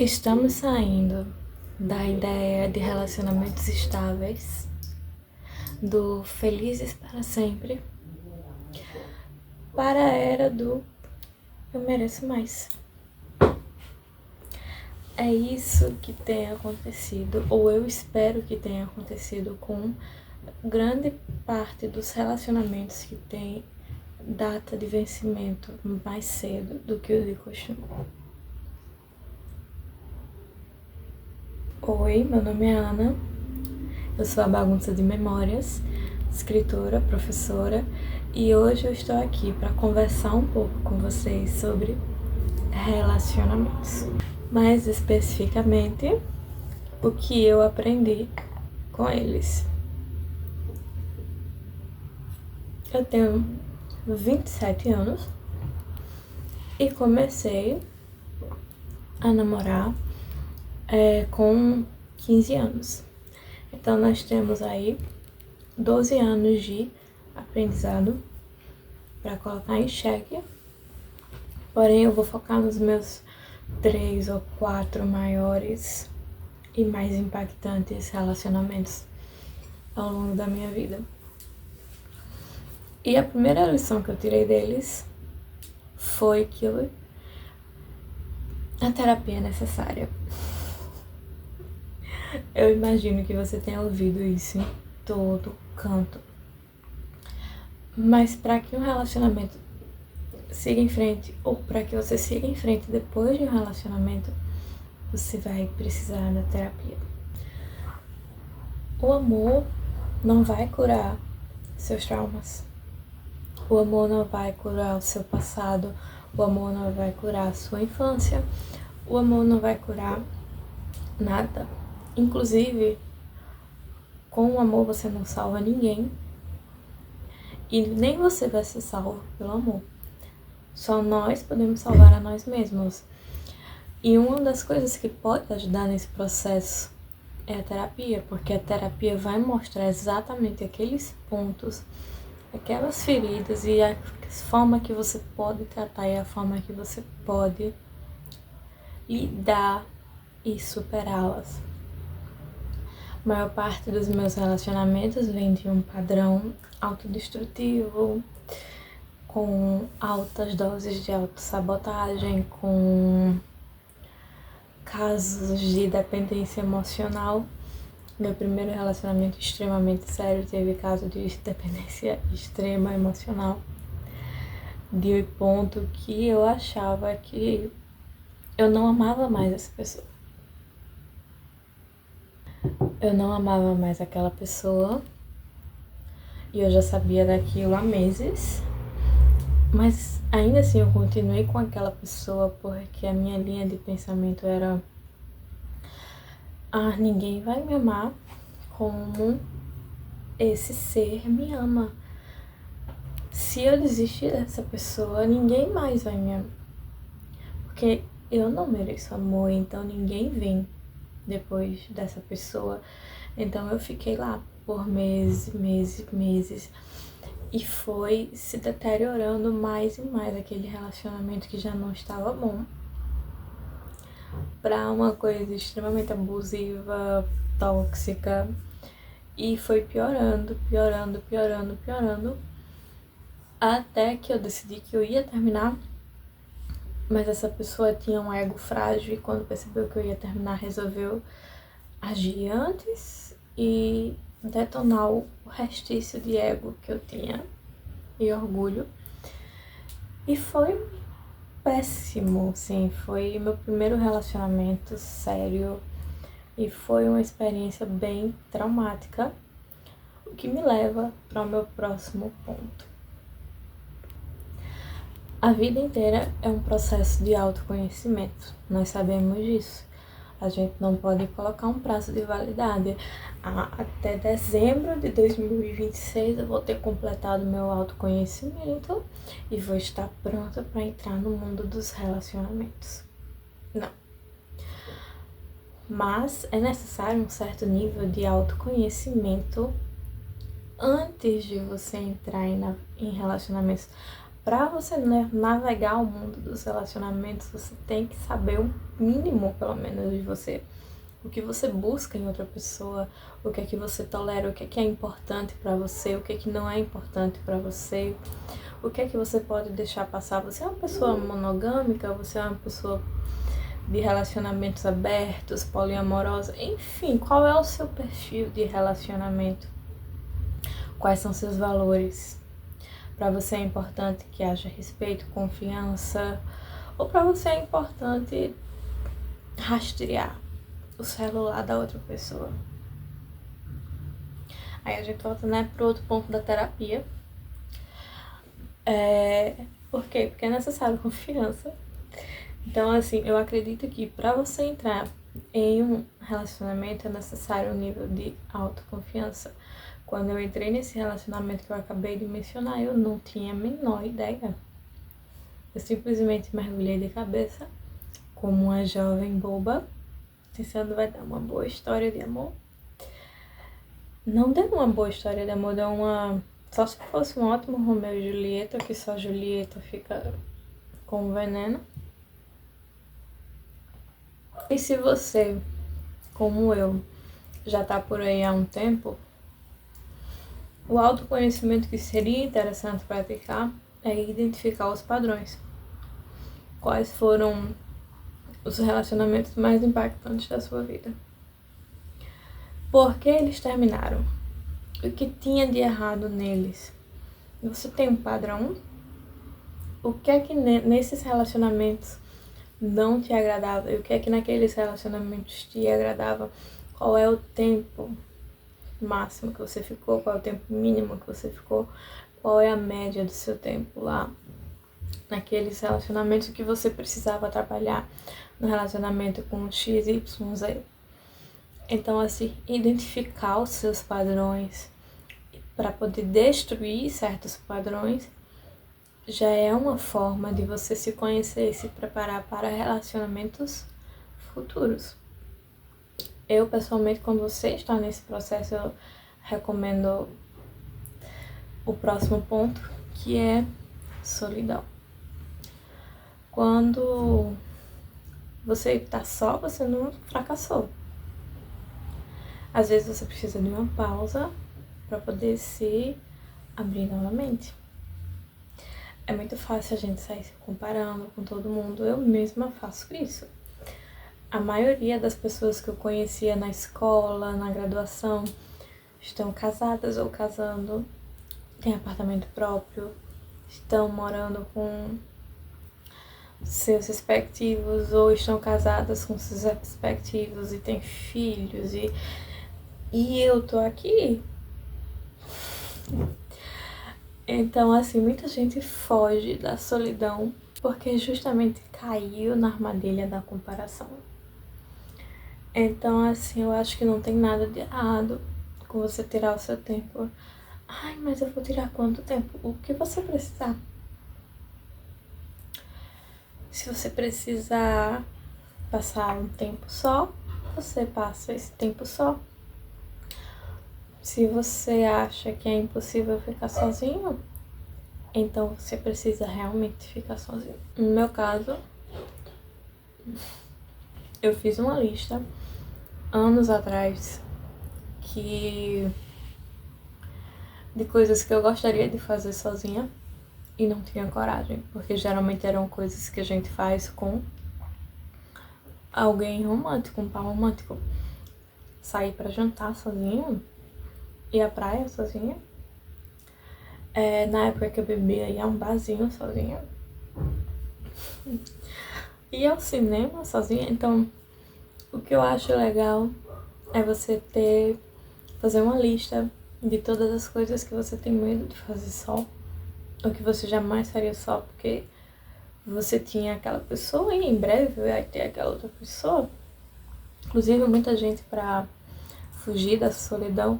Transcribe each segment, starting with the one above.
Estamos saindo da ideia de relacionamentos estáveis, do felizes para sempre, para a era do eu mereço mais. É isso que tem acontecido, ou eu espero que tenha acontecido com grande parte dos relacionamentos que tem data de vencimento mais cedo do que o de costume. Oi, meu nome é Ana, eu sou a Bagunça de Memórias, escritora, professora, e hoje eu estou aqui para conversar um pouco com vocês sobre relacionamentos. Mais especificamente, o que eu aprendi com eles. Eu tenho 27 anos e comecei a namorar com 15 anos. Então nós temos aí 12 anos de aprendizado para colocar em xeque. Porém, eu vou focar nos meus 3 ou 4 maiores e mais impactantes relacionamentos ao longo da minha vida. E a primeira lição que eu tirei deles foi que a terapia é necessária. Eu imagino que você tenha ouvido isso em todo canto. Mas para que um relacionamento siga em frente, ou para que você siga em frente depois de um relacionamento, você vai precisar da terapia. O amor não vai curar seus traumas. O amor não vai curar o seu passado. O amor não vai curar a sua infância. O amor não vai curar nada. Inclusive, com o amor você não salva ninguém. E nem você vai ser salvo pelo amor. Só nós podemos salvar a nós mesmos. E uma das coisas que pode ajudar nesse processo é a terapia, porque a terapia vai mostrar exatamente aqueles pontos, aquelas feridas e a forma que você pode tratar e a forma que você pode lidar e superá-las. A maior parte dos meus relacionamentos vem de um padrão autodestrutivo, com altas doses de autossabotagem, com casos de dependência emocional. Meu primeiro relacionamento extremamente sério teve caso de dependência extrema emocional, de ponto que eu achava que eu não amava mais essa pessoa. Eu não amava mais aquela pessoa e eu já sabia daquilo há meses, mas ainda assim eu continuei com aquela pessoa porque a minha linha de pensamento era: ninguém vai me amar como esse ser me ama. Se eu desistir dessa pessoa, ninguém mais vai me amar, porque eu não mereço amor, então ninguém vem depois dessa pessoa. Então eu fiquei lá por meses, e foi se deteriorando mais e mais aquele relacionamento que já não estava bom, para uma coisa extremamente abusiva, tóxica, e foi piorando, até que eu decidi que eu ia terminar. Mas essa pessoa tinha um ego frágil e quando percebeu que eu ia terminar, resolveu agir antes e detonar o restício de ego que eu tinha e orgulho. E foi péssimo, sim. Foi meu primeiro relacionamento sério e foi uma experiência bem traumática, o que me leva para o meu próximo ponto. A vida inteira é um processo de autoconhecimento, nós sabemos disso. A gente não pode colocar um prazo de validade. Até dezembro de 2026 eu vou ter completado meu autoconhecimento e vou estar pronta para entrar no mundo dos relacionamentos. Não. Mas é necessário um certo nível de autoconhecimento antes de você entrar em relacionamentos. Para você navegar o mundo dos relacionamentos, você tem que saber o mínimo, pelo menos, de você. O que você busca em outra pessoa, o que é que você tolera, o que é importante para você, o que é que não é importante para você, o que é que você pode deixar passar. Você é uma pessoa monogâmica, você é uma pessoa de relacionamentos abertos, poliamorosa, enfim, qual é o seu perfil de relacionamento? Quais são seus valores? Para você é importante que haja respeito, confiança, ou para você é importante rastrear o celular da outra pessoa? Aí a gente volta, né, pro outro ponto da terapia. Por quê? Porque é necessário confiança. Então, assim, eu acredito que para você entrar em um relacionamento é necessário um nível de autoconfiança. Quando eu entrei nesse relacionamento que eu acabei de mencionar, eu não tinha a menor ideia. Eu simplesmente mergulhei de cabeça, como uma jovem boba, pensando vai dar uma boa história de amor. Não deu uma boa história de amor, deu uma... Só se fosse um ótimo Romeu e Julieta, que só Julieta fica com veneno. E se você, como eu, já tá por aí há um tempo, o autoconhecimento que seria interessante praticar é identificar os padrões. Quais foram os relacionamentos mais impactantes da sua vida? Por que eles terminaram? O que tinha de errado neles? Você tem um padrão? O que é que nesses relacionamentos não te agradava? E o que é que naqueles relacionamentos te agradava? Qual é o tempo máximo que você ficou? Qual é o tempo mínimo que você ficou? Qual é a média do seu tempo lá naqueles relacionamentos que você precisava trabalhar no relacionamento com X, Y, Z? Então, assim, identificar os seus padrões para poder destruir certos padrões já é uma forma de você se conhecer e se preparar para relacionamentos futuros. Eu, pessoalmente, quando você está nesse processo, eu recomendo o próximo ponto, que é solidão. Quando você está só, você não fracassou. Às vezes você precisa de uma pausa para poder se abrir novamente. É muito fácil a gente sair se comparando com todo mundo. Eu mesma faço isso. A maioria das pessoas que eu conhecia na escola, na graduação, estão casadas ou casando, têm apartamento próprio, estão morando com seus respectivos ou estão casadas com seus respectivos e têm filhos e eu tô aqui. Então, assim, muita gente foge da solidão porque justamente caiu na armadilha da comparação. Então, assim, eu acho que não tem nada de errado com você tirar o seu tempo. Ai, mas eu vou tirar quanto tempo? O que você precisar. Se você precisar passar um tempo só, você passa esse tempo só. Se você acha que é impossível ficar sozinho, então você precisa realmente ficar sozinho. No meu caso, eu fiz uma lista anos atrás de coisas que eu gostaria de fazer sozinha e não tinha coragem, porque geralmente eram coisas que a gente faz com alguém romântico, um par romântico. Sair pra jantar sozinho, ir à praia sozinha. Na época que eu bebia, ia a um barzinho sozinha. Ir ao cinema sozinha. Então, o que eu acho legal é você fazer uma lista de todas as coisas que você tem medo de fazer só, ou que você jamais faria só porque você tinha aquela pessoa e em breve vai ter aquela outra pessoa. Inclusive, muita gente, pra fugir da solidão,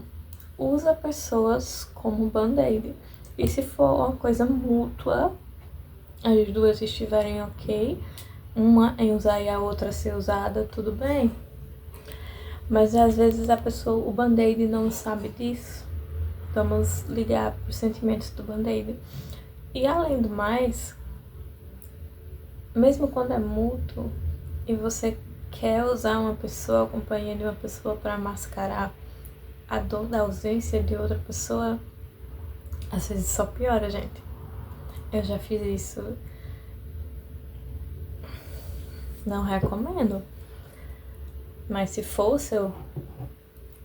usa pessoas como band-aid. E se for uma coisa mútua, as duas estiverem ok, uma em usar e a outra ser usada, tudo bem. Mas às vezes o band-aid não sabe disso. Vamos ligar para os sentimentos do band-aid. E além do mais, mesmo quando é mútuo e você quer usar uma pessoa, a companhia de uma pessoa para mascarar a dor da ausência de outra pessoa, às vezes só piora, gente. Eu já fiz isso. Não recomendo. Mas se for o seu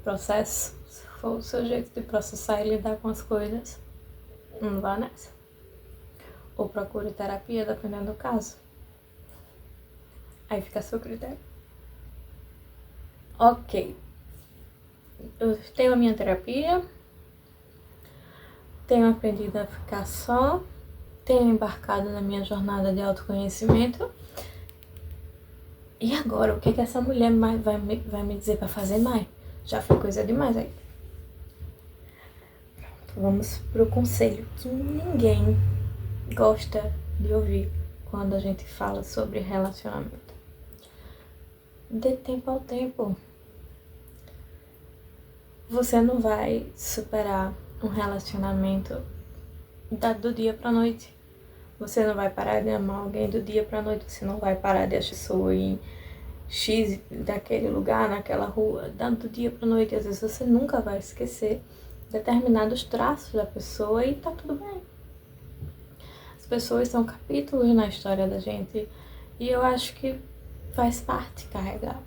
processo, se for o seu jeito de processar e lidar com as coisas, não vá nessa. Ou procure terapia, dependendo do caso. Aí fica a seu critério. Ok. Eu tenho a minha terapia. Tenho aprendido a ficar só. Tenho embarcado na minha jornada de autoconhecimento. E agora, o que essa mulher vai me dizer pra fazer mais? Já foi coisa demais aí. Vamos pro conselho que ninguém gosta de ouvir quando a gente fala sobre relacionamento. Dê tempo ao tempo. Você não vai superar um relacionamento do dia pra noite. Você não vai parar de amar alguém do dia pra noite. Você não vai parar de achar pessoa em X daquele lugar, naquela rua, do dia pra noite. Às vezes você nunca vai esquecer determinados traços da pessoa e tá tudo bem. As pessoas são capítulos na história da gente e eu acho que faz parte carregar.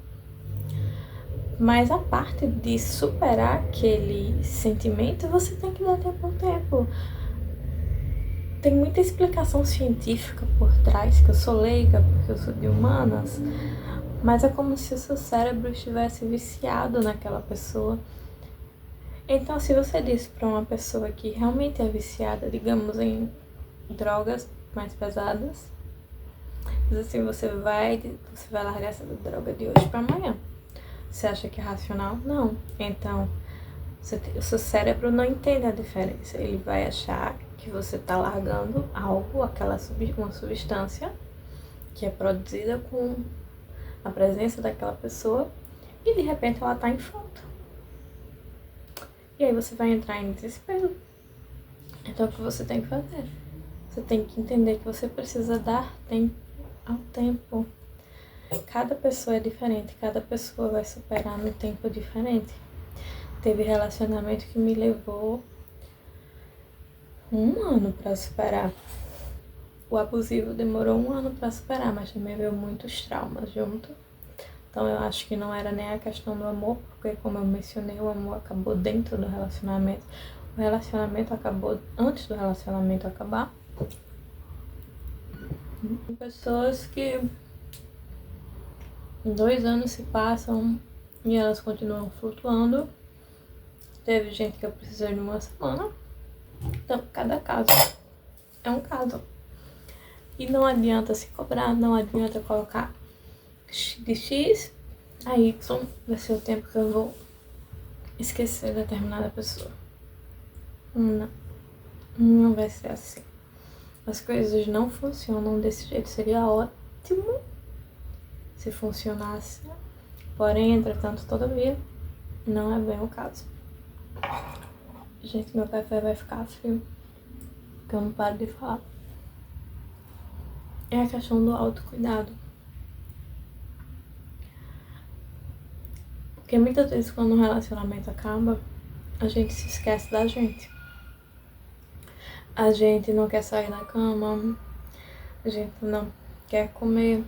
Mas a parte de superar aquele sentimento, você tem que dar tempo ao tempo. Tem muita explicação científica por trás, que eu sou leiga, porque eu sou de humanas, mas é como se o seu cérebro estivesse viciado naquela pessoa. Então, se você diz para uma pessoa que realmente é viciada, digamos, em drogas mais pesadas, diz assim, você vai largar essa droga de hoje para amanhã. Você acha que é racional? Não. Então, o seu cérebro não entende a diferença. Ele vai achar que você está largando algo, uma substância que é produzida com a presença daquela pessoa e de repente ela está em falta. E aí você vai entrar em desespero. Então o que você tem que fazer? Você tem que entender que você precisa dar tempo ao tempo. Cada pessoa é diferente, cada pessoa vai superar num tempo diferente. Teve relacionamento que me levou 1 ano para superar. O abusivo demorou 1 ano para superar, mas também veio muitos traumas junto. Então eu acho que não era nem a questão do amor, porque como eu mencionei, o amor acabou dentro do relacionamento. O relacionamento acabou antes do relacionamento acabar. Pessoas que 2 anos se passam e elas continuam flutuando. Teve gente que eu precisei de 1 semana. Então, cada caso é um caso. E não adianta se cobrar, não adianta colocar de X a Y vai ser o tempo que eu vou esquecer determinada pessoa. Não vai ser assim. As coisas não funcionam desse jeito. Seria ótimo se funcionasse. Porém, entretanto, todavia, não é bem o caso. Gente, meu café vai ficar frio, porque eu não paro de falar. É a questão do autocuidado. Porque muitas vezes quando um relacionamento acaba, a gente se esquece da gente. A gente não quer sair da cama, a gente não quer comer,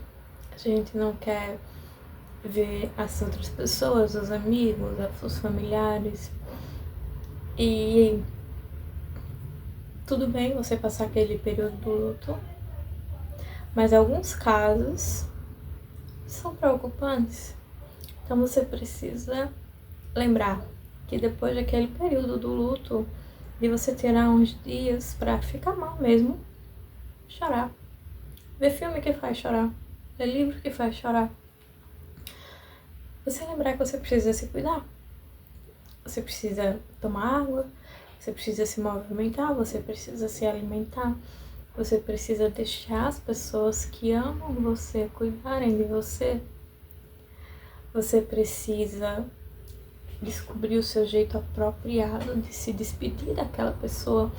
a gente não quer ver as outras pessoas, os amigos, os familiares. E tudo bem você passar aquele período do luto, mas alguns casos são preocupantes. Então você precisa lembrar que depois daquele período do luto, de você tirar uns dias pra ficar mal mesmo, chorar. Ver filme que faz chorar, ler livro que faz chorar. Você lembrar que você precisa se cuidar. Você precisa tomar água, você precisa se movimentar, você precisa se alimentar. Você precisa deixar as pessoas que amam você cuidarem de você. Você precisa descobrir o seu jeito apropriado de se despedir daquela pessoa.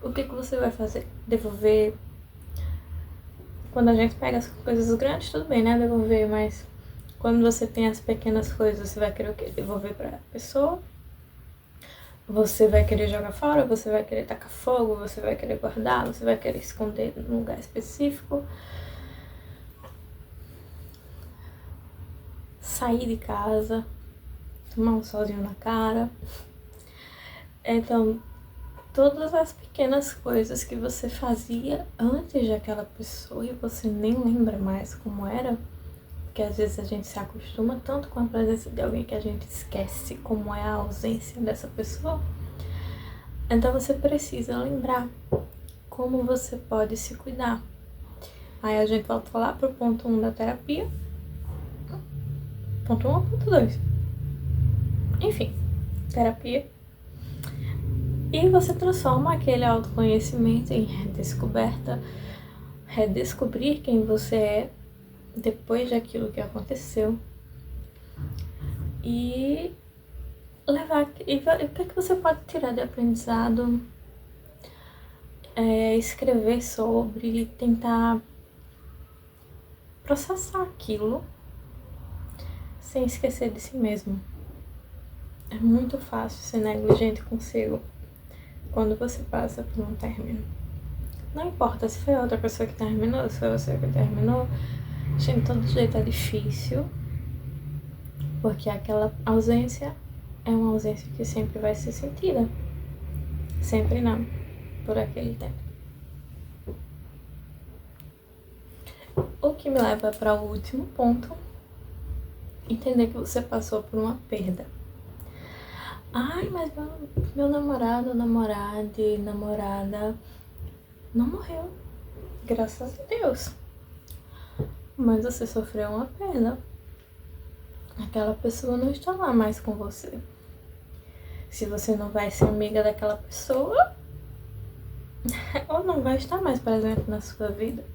o que você vai fazer? Devolver? Quando a gente pega as coisas grandes, tudo bem, né? Devolver, mas quando você tem as pequenas coisas, você vai querer o quê? Devolver pra pessoa? Você vai querer jogar fora? Você vai querer tacar fogo? Você vai querer guardar? Você vai querer esconder num lugar específico? Sair de casa? Tomar um solzinho na cara? Então, todas as pequenas coisas que você fazia antes daquela pessoa e você nem lembra mais como era, porque às vezes a gente se acostuma tanto com a presença de alguém que a gente esquece como é a ausência dessa pessoa. Então você precisa lembrar como você pode se cuidar. Aí a gente volta lá pro ponto 1 da terapia. Ponto 1 ou ponto 2? Enfim, terapia. E você transforma aquele autoconhecimento em redescoberta, redescobrir quem você é depois daquilo que aconteceu. E levar. E o que é que você pode tirar de aprendizado? Escrever sobre, tentar processar aquilo sem esquecer de si mesmo. É muito fácil ser negligente consigo quando você passa por um término. Não importa se foi a outra pessoa que terminou, se foi você que terminou, de todo jeito é difícil, porque aquela ausência é uma ausência que sempre vai ser sentida. Sempre não, por aquele tempo. O que me leva para o último ponto, entender que você passou por uma perda. Ai, mas meu namorado, namorada não morreu, graças a Deus. Mas você sofreu uma perda. Aquela pessoa não está lá mais com você. Se você não vai ser amiga daquela pessoa, ela não vai estar mais presente na sua vida.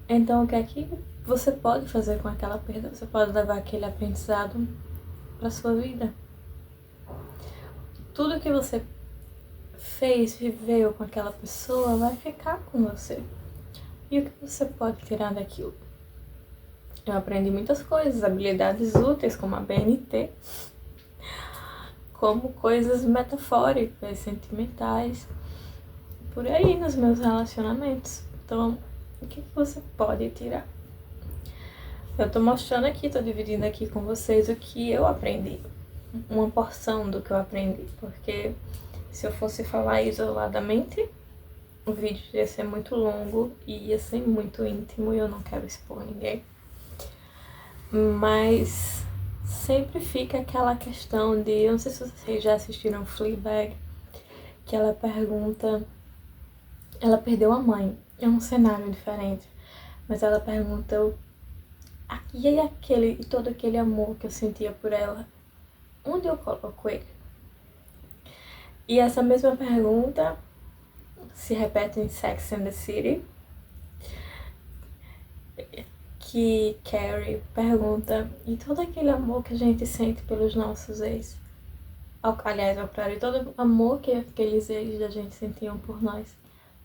Então, o que é que você pode fazer com aquela perda? Você pode levar aquele aprendizado para sua vida. Tudo que você fez, viveu com aquela pessoa, vai ficar com você. E o que você pode tirar daquilo? Eu aprendi muitas coisas, habilidades úteis, como a BNT, como coisas metafóricas, sentimentais, por aí nos meus relacionamentos. Então, o que você pode tirar? Eu tô mostrando aqui, tô dividindo aqui com vocês o que eu aprendi. Uma porção do que eu aprendi, porque se eu fosse falar isoladamente, o vídeo ia ser muito longo e ia ser muito íntimo e eu não quero expor ninguém. Mas sempre fica aquela questão de, eu não sei se vocês já assistiram Fleabag, que ela pergunta, ela perdeu a mãe, é um cenário diferente, mas ela pergunta, e todo aquele amor que eu sentia por ela, onde eu coloco ele? E essa mesma pergunta se repete em Sex and the City, que Carrie pergunta, e todo aquele amor que a gente sente pelos nossos ex? Aliás, ao contrário, todo amor que aqueles ex da gente sentiam por nós,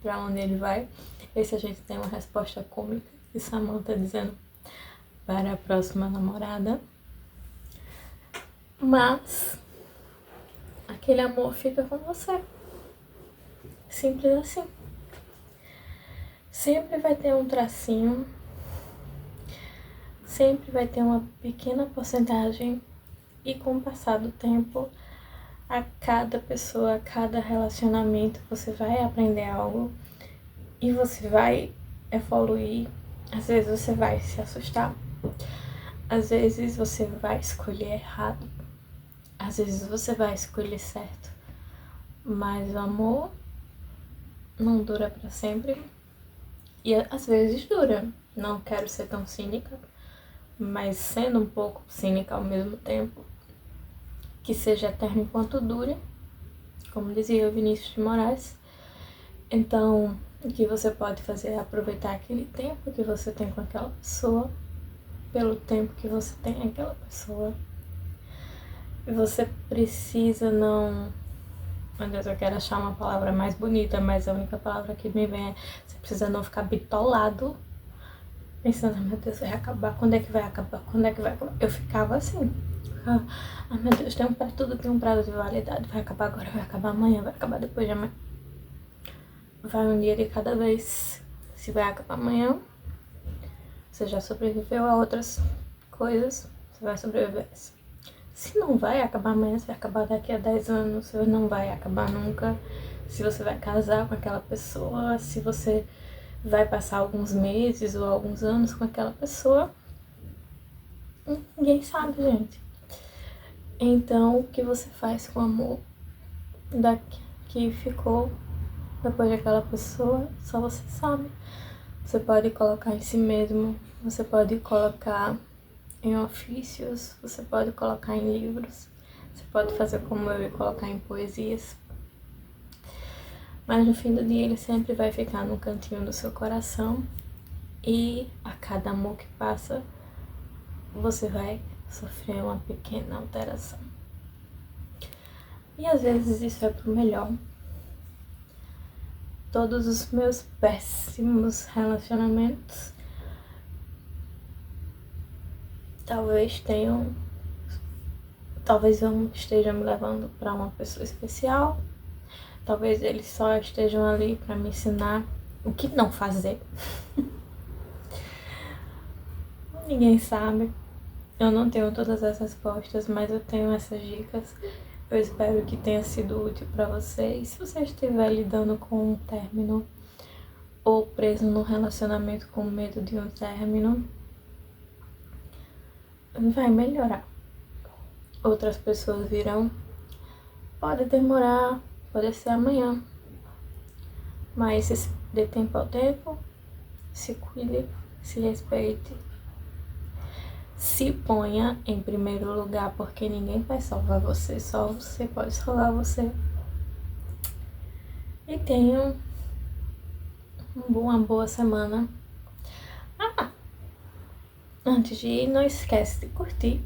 pra onde ele vai? Esse a gente tem uma resposta cômica de Samantha dizendo, para a próxima namorada. Mas aquele amor fica com você. Simples assim. Sempre vai ter um tracinho, sempre vai ter uma pequena porcentagem, e com o passar do tempo, a cada pessoa, a cada relacionamento, você vai aprender algo e você vai evoluir. Às vezes você vai se assustar, às vezes você vai escolher errado, às vezes você vai escolher certo, mas o amor não dura pra sempre e às vezes dura. Não quero ser tão cínica, mas sendo um pouco cínica ao mesmo tempo, que seja eterno enquanto dure, como dizia o Vinícius de Moraes. Então, o que você pode fazer é aproveitar aquele tempo que você tem com aquela pessoa, pelo tempo que você tem aquela pessoa. E você precisa não Meu Deus, eu quero achar uma palavra mais bonita, mas a única palavra que me vem é: você precisa não ficar bitolado, pensando, meu Deus, vai acabar, quando é que vai acabar, quando é que vai acabar? Eu ficava assim, ai meu Deus, tudo tem um prazo de validade, vai acabar agora, vai acabar amanhã, vai acabar depois de amanhã. Vai um dia de cada vez. Se vai acabar amanhã, você já sobreviveu a outras coisas, você vai sobreviver. Se não vai acabar amanhã, se vai acabar daqui a 10 anos, se não vai acabar nunca. Se você vai casar com aquela pessoa, se você vai passar alguns meses ou alguns anos com aquela pessoa, ninguém sabe, gente. Então, o que você faz com o amor que ficou depois daquela pessoa, só você sabe. Você pode colocar em si mesmo, você pode colocar em ofícios, você pode colocar em livros, você pode fazer como eu e colocar em poesias. Mas no fim do dia ele sempre vai ficar no cantinho do seu coração, e a cada amor que passa, você vai sofrer uma pequena alteração. E às vezes isso é pro melhor. Todos os meus péssimos relacionamentos talvez eu esteja me levando para uma pessoa especial, talvez eles só estejam ali para me ensinar o que não fazer. Ninguém sabe. Eu não tenho todas as respostas, mas eu tenho essas dicas. Eu espero que tenha sido útil para você. E se você estiver lidando com um término ou preso num relacionamento com medo de um término, vai melhorar. Outras pessoas virão. Pode demorar, pode ser amanhã. Mas se dê tempo ao tempo, se cuide, se respeite. Se ponha em primeiro lugar, porque ninguém vai salvar você, só você pode salvar você. E tenha uma boa semana. Antes de ir, não esquece de curtir.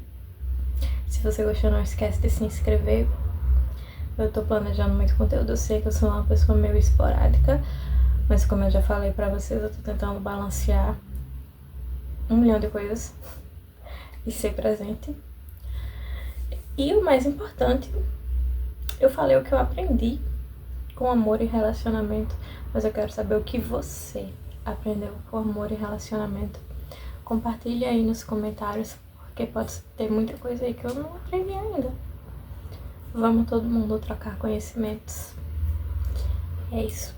Se você gostou, não esquece de se inscrever. Eu tô planejando muito conteúdo, eu sei que eu sou uma pessoa meio esporádica, mas como eu já falei pra vocês, eu tô tentando balancear 1 milhão de coisas e ser presente. E o mais importante, eu falei o que eu aprendi com amor e relacionamento, mas eu quero saber o que você aprendeu com amor e relacionamento. Compartilha aí nos comentários, porque pode ter muita coisa aí que eu não aprendi ainda. Vamos todo mundo trocar conhecimentos. É isso.